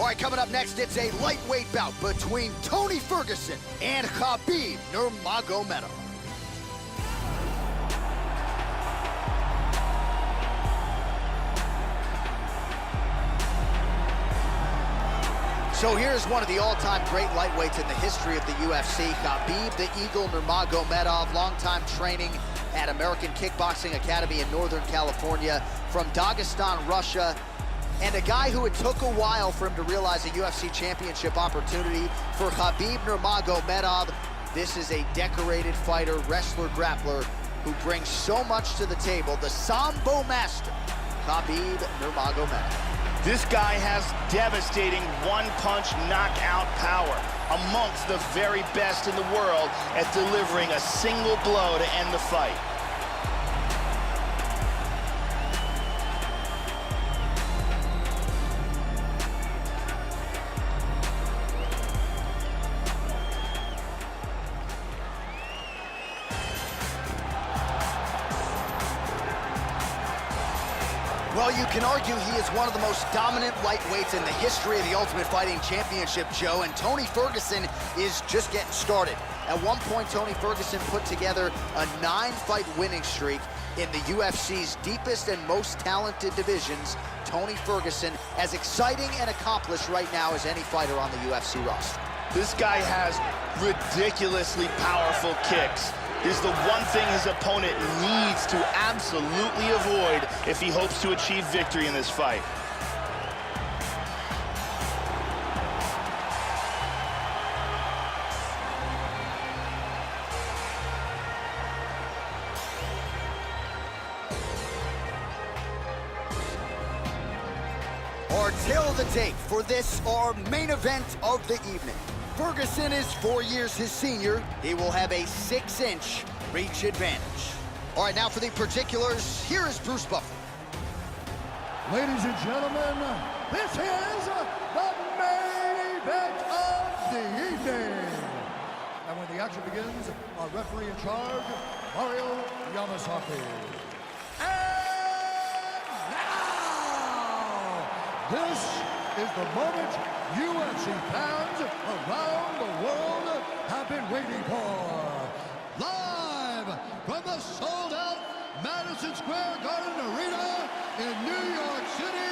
All right, coming up next, it's a lightweight bout between Tony Ferguson and Habib Nurmagomedov. So here's one of the all-time great lightweights in the history of the UFC, Habib the Eagle Nurmagomedov, longtime training at American Kickboxing Academy in Northern California, from Dagestan, Russia, and a guy who it took a while for him to realize a UFC championship opportunity. For Habib Nurmagomedov, this is a decorated fighter, wrestler, grappler, who brings so much to the table, the Sambo master, Habib Nurmagomedov. This guy has devastating one-punch knockout power, amongst the very best in the world at delivering a single blow to end the fight. Well, you can argue he is one of the most dominant lightweights in the history of the Ultimate Fighting Championship, Joe, and Tony Ferguson is just getting started. At one point, Tony Ferguson put together a 9-fight winning streak in the UFC's deepest and most talented divisions. Tony Ferguson, as exciting and accomplished right now as any fighter on the UFC roster. This guy has ridiculously powerful kicks. This is the one thing his opponent needs to absolutely avoid if he hopes to achieve victory in this fight. Our tale of the tape for this, our main event of the evening. Ferguson is 4 years his senior. He will have a 6-inch reach advantage. All right, now for the particulars, here is Bruce Buffer. Ladies and gentlemen, this is the main event of the evening. And when the action begins, our referee in charge, Mario Yamasaki. And now, this is the moment UFC fans around the world have been waiting for. Live from the sold-out Madison Square Garden Arena in New York City,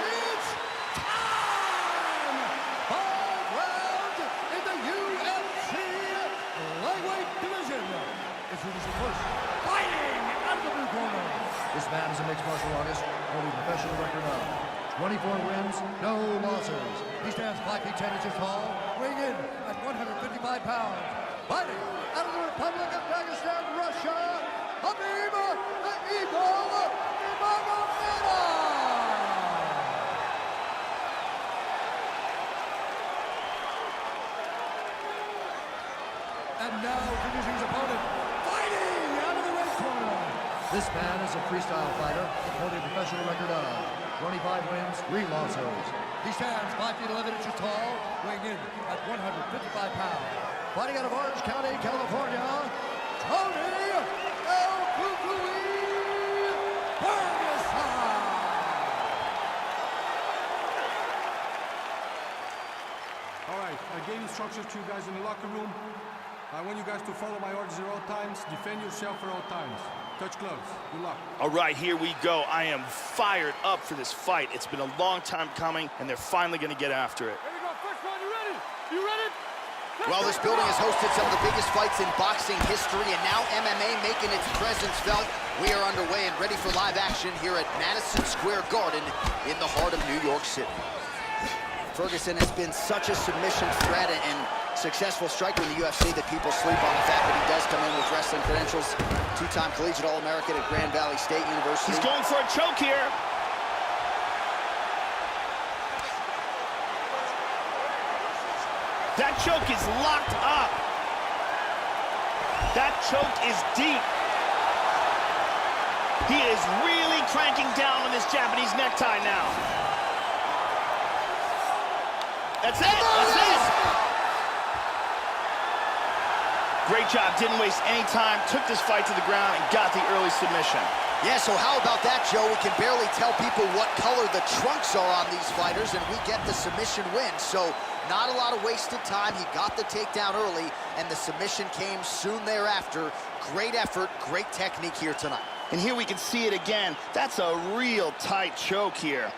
it's time! 5 rounds in the UFC lightweight division. Introducing first, fighting out of the blue corner. This man is a mixed martial artist, holding a professional record of 24 wins, no losses. He stands 5 feet 10 inches tall, weighing in at 155 pounds. Fighting out of the Republic of Dagestan, Russia, Habib the Eagle Nurmagomedov. And now introducing his opponent, fighting out of the red corner. This man is a freestyle fighter, holding a professional record of 25 wins, 3 losses. He stands 5 feet 11 inches tall, weighing in at 155 pounds. Fighting out of Orange County, California, Tony El Ferguson. All right, I gave instructions to you guys in the locker room. I want you guys to follow my orders at all times, defend yourself at all times. Touch gloves. Good luck. All right, here we go. I am fired up for this fight. It's been a long time coming, and they're finally going to get after it. Here we go. First one, you ready? You ready? Well, this building has hosted some of the biggest fights in boxing history, and now MMA making its presence felt. We are underway and ready for live action here at Madison Square Garden in the heart of New York City. Ferguson has been such a submission threat and successful striker in the UFC that people sleep on the fact that he does come in with wrestling credentials. 2-time collegiate All-American at Grand Valley State University. He's going for a choke here. That choke is locked up. That choke is deep. He is really cranking down on this Japanese necktie now. That's it. That's it. Great job. Didn't waste any time. Took this fight to the ground and got the early submission. Yeah, so how about that, Joe? We can barely tell people what color the trunks are on these fighters, and we get the submission win. So not a lot of wasted time. He got the takedown early, and the submission came soon thereafter. Great effort, great technique here tonight. And here we can see it again. That's a real tight choke here.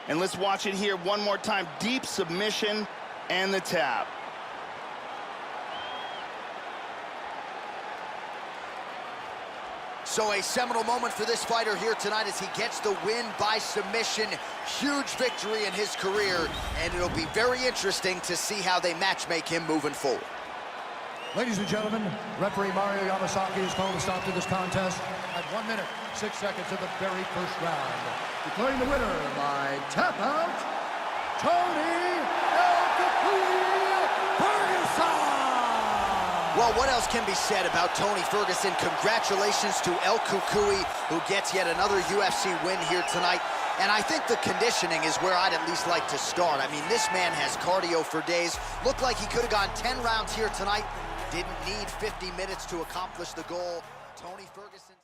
And let's watch it here one more time. Deep submission and the tap. So a seminal moment for this fighter here tonight as he gets the win by submission. Huge victory in his career, and it'll be very interesting to see how they match-make him moving forward. Ladies and gentlemen, referee Mario Yamasaki has called a stop to this contest at 1 minute, 6 seconds of the very first round. Declaring the winner by tap out, Tonie Ferguson! Well, what else can be said about Tony Ferguson? Congratulations to El Cucuy, who gets yet another UFC win here tonight. And I think the conditioning is where I'd at least like to start. I mean, this man has cardio for days. Looked like he could have gone 10 rounds here tonight. Didn't need 50 minutes to accomplish the goal. Tony Ferguson.